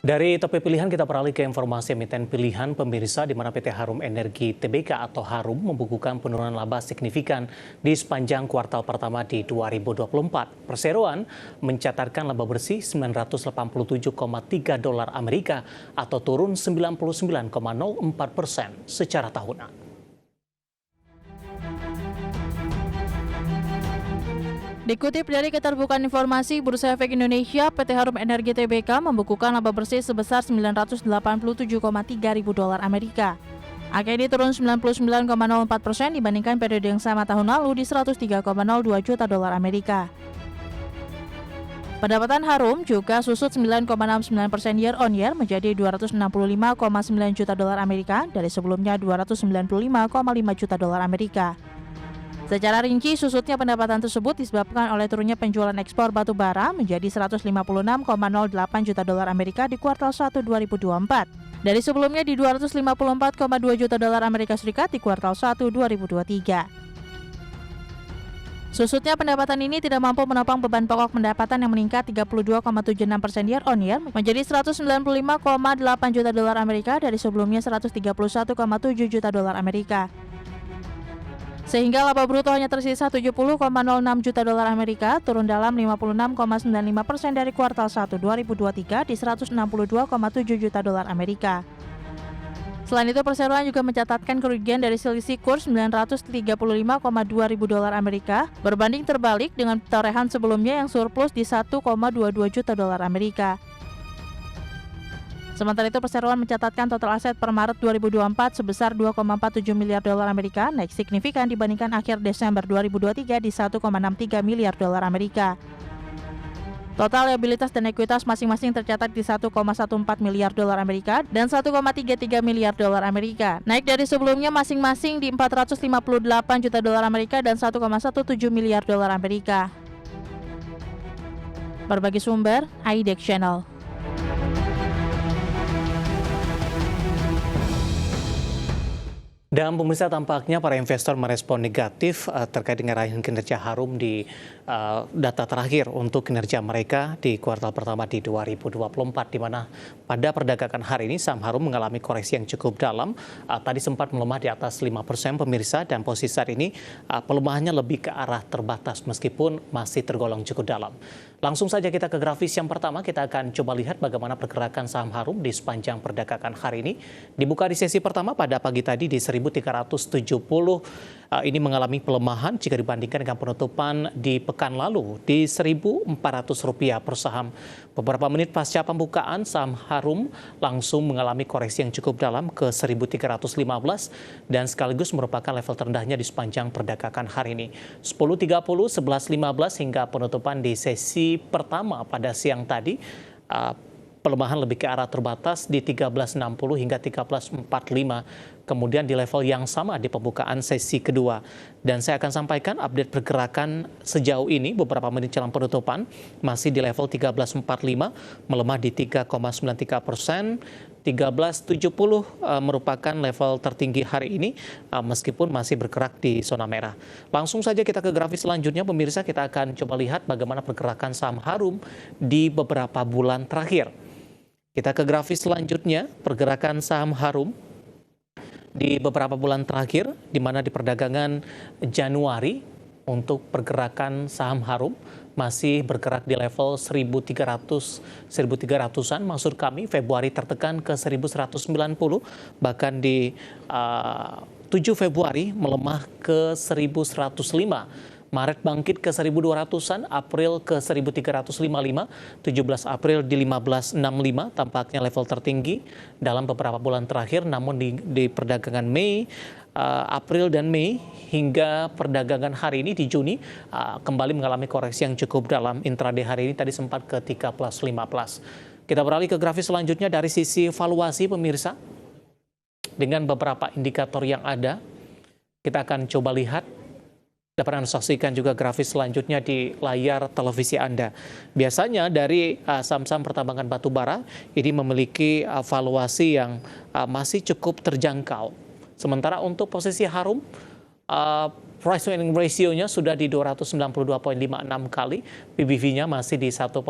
Dari topik pilihan kita beralih ke informasi emiten pilihan pemirsa di mana PT Harum Energi Tbk atau Harum membukukan penurunan laba signifikan di sepanjang kuartal pertama di 2024. Perseroan mencatatkan laba bersih 987,3 dolar Amerika atau turun 99,04% secara tahunan. Dikutip dari Keterbukaan Informasi Bursa Efek Indonesia, PT Harum Energi Tbk membukukan laba bersih sebesar 987,3 ribu dolar Amerika. Angka ini turun 99,04% dibandingkan periode yang sama tahun lalu di 103,02 juta dolar Amerika. Pendapatan Harum juga susut 9,69% year on year menjadi 265,9 juta dolar Amerika dari sebelumnya 295,5 juta dolar Amerika. Secara rinci, susutnya pendapatan tersebut disebabkan oleh turunnya penjualan ekspor batu bara menjadi 156,08 juta dolar Amerika di kuartal 1 2024. Dari sebelumnya di 254,2 juta dolar Amerika Serikat di kuartal 1 2023. Susutnya pendapatan ini tidak mampu menopang beban pokok pendapatan yang meningkat 32,76% year on year menjadi 195,8 juta dolar Amerika dari sebelumnya 131,7 juta dolar Amerika. Sehingga laba bruto hanya tersisa 70,06 juta dolar Amerika, turun dalam 56,95% dari kuartal 1 2023 di 162,7 juta dolar Amerika. Selain itu, perseroan juga mencatatkan kerugian dari selisih kurs 935,2 ribu dolar Amerika, berbanding terbalik dengan torehan sebelumnya yang surplus di 1,22 juta dolar Amerika. Sementara itu, perseroan mencatatkan total aset per Maret 2024 sebesar 2,47 miliar dolar Amerika, naik signifikan dibandingkan akhir Desember 2023 di 1,63 miliar dolar Amerika. Total liabilitas dan ekuitas masing-masing tercatat di 1,14 miliar dolar Amerika dan 1,33 miliar dolar Amerika, naik dari sebelumnya masing-masing di 458 juta dolar Amerika dan 1,17 miliar dolar Amerika. Berbagi sumber, IDEX Channel. Dan pemirsa, tampaknya para investor merespon negatif terkait dengan raihan kinerja Harum di data terakhir untuk kinerja mereka di kuartal pertama di 2024, di mana pada perdagangan hari ini saham Harum mengalami koreksi yang cukup dalam. Tadi sempat melemah di atas 5% pemirsa, dan posisi saat ini pelemahannya lebih ke arah terbatas meskipun masih tergolong cukup dalam. Langsung saja kita ke grafis yang pertama, kita akan coba lihat bagaimana pergerakan saham Harum di sepanjang perdagangan hari ini. Dibuka di sesi pertama pada pagi tadi di 1.370, ini mengalami pelemahan jika dibandingkan dengan penutupan di pekan lalu di Rp1.400 per saham. Beberapa menit pasca pembukaan, saham Harum langsung mengalami koreksi yang cukup dalam ke 1.315 dan sekaligus merupakan level terendahnya di sepanjang perdagangan hari ini. 10.30, 11.15 hingga penutupan di sesi pertama pada siang tadi, pelemahan lebih ke arah terbatas di 13.60 hingga 13.45, kemudian di level yang sama di pembukaan sesi kedua. Dan saya akan sampaikan update pergerakan sejauh ini beberapa menit jelang penutupan, masih di level 13.45, melemah di 3,93%, 13.70 merupakan level tertinggi hari ini meskipun masih bergerak di zona merah. Langsung saja kita ke grafis selanjutnya pemirsa, kita akan coba lihat bagaimana pergerakan saham Harum di beberapa bulan terakhir. Kita ke grafis selanjutnya, pergerakan saham Harum di beberapa bulan terakhir, di mana di perdagangan Januari untuk pergerakan saham Harum masih bergerak di level 1.300-an, maksud kami Februari tertekan ke 1.190, bahkan di 7 Februari melemah ke 1.105. Maret bangkit ke 1.200-an, April ke 1.355, 17 April di 1565, tampaknya level tertinggi dalam beberapa bulan terakhir. Namun di perdagangan Mei, April dan Mei hingga perdagangan hari ini di Juni kembali mengalami koreksi yang cukup dalam. Intraday hari ini tadi sempat ke 13.15. Kita beralih ke grafis selanjutnya dari sisi valuasi pemirsa. Dengan beberapa indikator yang ada, kita akan coba lihat. Dapat Anda saksikan juga grafis selanjutnya di layar televisi Anda. Biasanya dari saham-saham pertambangan batu bara ini memiliki valuasi yang masih cukup terjangkau. Sementara untuk posisi Harum Price to earning ratio-nya sudah di 292,56 kali, PBV-nya masih di 1,29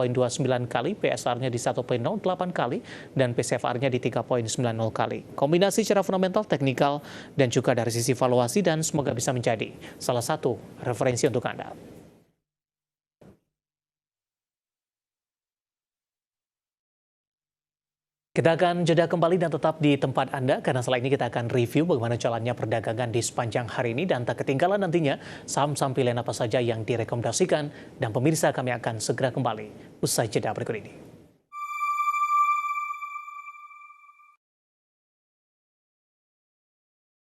kali, PSR-nya di 1,08 kali, dan PCFR-nya di 3,90 kali. Kombinasi secara fundamental, teknikal, dan juga dari sisi valuasi, dan semoga bisa menjadi salah satu referensi untuk Anda. Kita akan jeda kembali dan tetap di tempat Anda, karena setelah ini kita akan review bagaimana jalannya perdagangan di sepanjang hari ini, dan tak ketinggalan nantinya saham-saham pilihan apa saja yang direkomendasikan, dan pemirsa kami akan segera kembali usai jeda berikut ini.